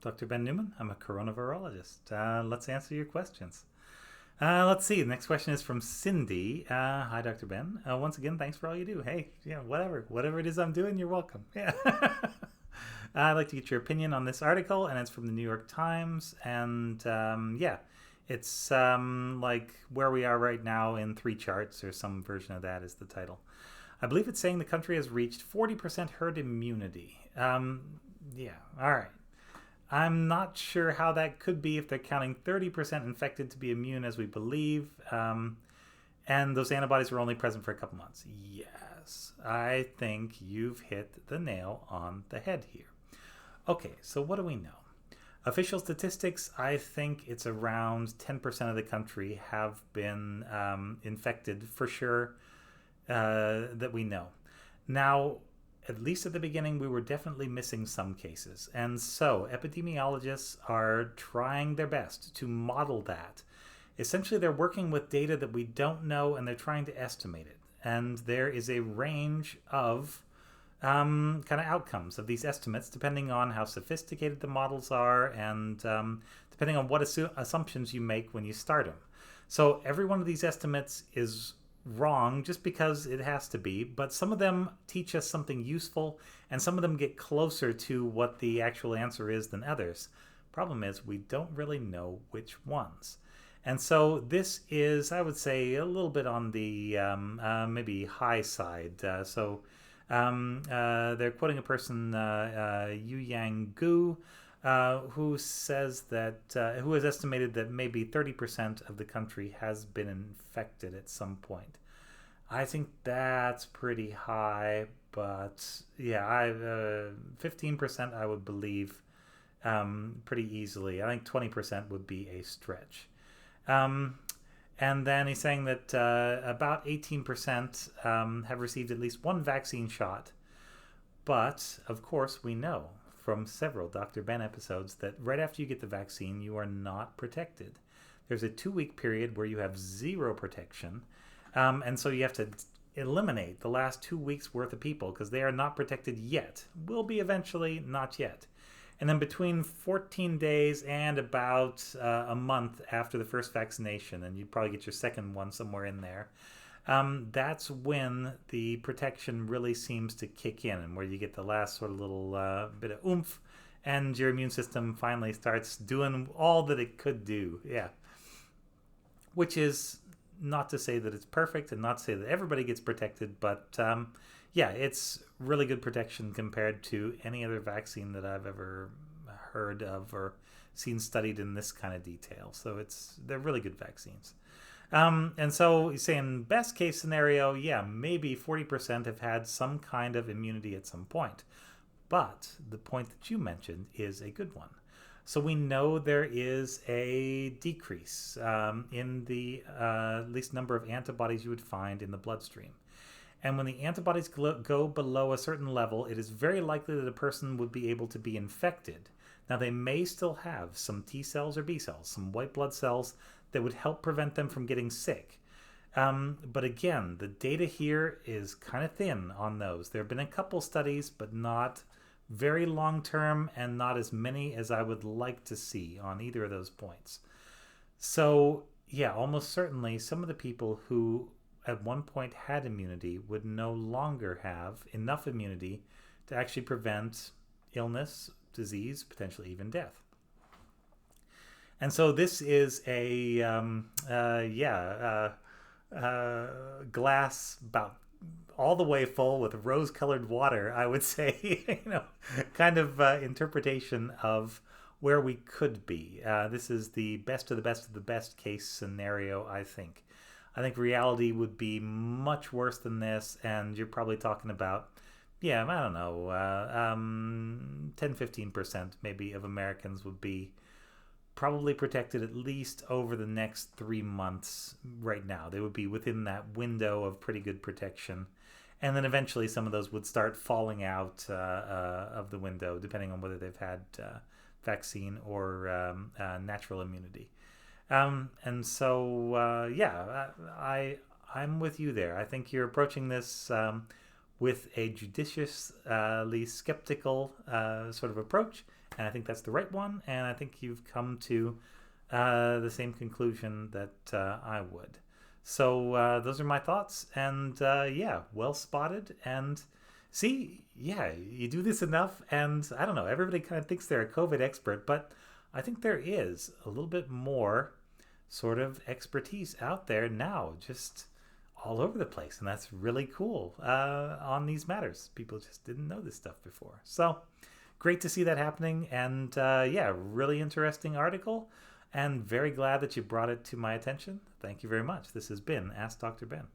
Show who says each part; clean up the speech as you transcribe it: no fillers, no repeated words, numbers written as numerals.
Speaker 1: Dr. Ben Newman. I'm a coronavirologist. Let's answer your questions. Let's see. The next question is from Cindy. Hi, Dr. Ben. Once again, thanks for all you do. Hey, yeah, whatever it is I'm doing, you're welcome. Yeah. I'd like to get your opinion on this article, and it's from the New York Times. And yeah, it's like where we are right now in three charts, or some version of that is the title. I believe it's saying the country has reached 40% herd immunity. Yeah, all right. I'm not sure how that could be if they're counting 30% infected to be immune as we believe. And those antibodies were only present for a couple months. Yes, I think you've hit the nail on the head here. Okay, so what do we know? Official statistics, I think it's around 10% of the country have been infected for sure, that we know. Now, at least at the beginning, we were definitely missing some cases. And so epidemiologists are trying their best to model that. Essentially, they're working with data that we don't know, and they're trying to estimate it. And there is a range of kind of outcomes of these estimates, depending on how sophisticated the models are and depending on what assumptions you make when you start them. So every one of these estimates is wrong just because it has to be, but some of them teach us something useful and some of them get closer to what the actual answer is than others. Problem is, we don't really know which ones. And so this is, I would say, a little bit on the maybe high side. They're quoting a person, Yu Yang Gu, who says that who has estimated that maybe 30% of the country has been infected at some point. I think that's pretty high, but yeah, 15% I would believe pretty easily. I think 20% would be a stretch. And then he's saying that about 18% have received at least one vaccine shot. But, of course, we know from several Dr. Ben episodes that right after you get the vaccine, you are not protected. There's a 2-week period where you have zero protection. And so you have to eliminate the last 2 weeks worth of people because they are not protected yet. Will be eventually, not yet. And then between 14 days and about a month after the first vaccination, and you'd probably get your second one somewhere in there, that's when the protection really seems to kick in and where you get the last sort of little bit of oomph and your immune system finally starts doing all that it could do. Yeah. Which is not to say that it's perfect and not to say that everybody gets protected, but yeah, it's really good protection compared to any other vaccine that I've ever heard of or seen studied in this kind of detail. So they're really good vaccines. And so you say in best case scenario, yeah, maybe 40% have had some kind of immunity at some point. But the point that you mentioned is a good one. So we know there is a decrease in the least number of antibodies you would find in the bloodstream. And when the antibodies go below a certain level, it is very likely that a person would be able to be infected. Now, they may still have some T cells or B cells, some white blood cells that would help prevent them from getting sick. But again, the data here is kind of thin on those. There have been a couple studies, but not very long term and not as many as I would like to see on either of those points. So, yeah, almost certainly some of the people who at one point had immunity would no longer have enough immunity to actually prevent illness, disease, potentially even death. And so this is a glass about all the way full with rose-colored water, I would say, kind of interpretation of where we could be. This is the best of the best of the best case scenario, I think. I think reality would be much worse than this, and you're probably talking about, yeah, I don't know, 10-15% maybe of Americans would be probably protected at least over the next 3 months right now. They would be within that window of pretty good protection. And then eventually some of those would start falling out of the window, depending on whether they've had vaccine or natural immunity. And so, yeah, I'm with you there. I think you're approaching this with a judiciously skeptical sort of approach. And I think that's the right one. And I think you've come to the same conclusion that I would. So those are my thoughts. And yeah, well spotted. And see, yeah, you do this enough. And I don't know, everybody kind of thinks they're a COVID expert, but I think there is a little bit more sort of expertise out there now, just all over the place. And that's really cool on these matters. People just didn't know this stuff before. So great to see that happening. And yeah, really interesting article. And very glad that you brought it to my attention. Thank you very much. This has been Ask Dr. Ben.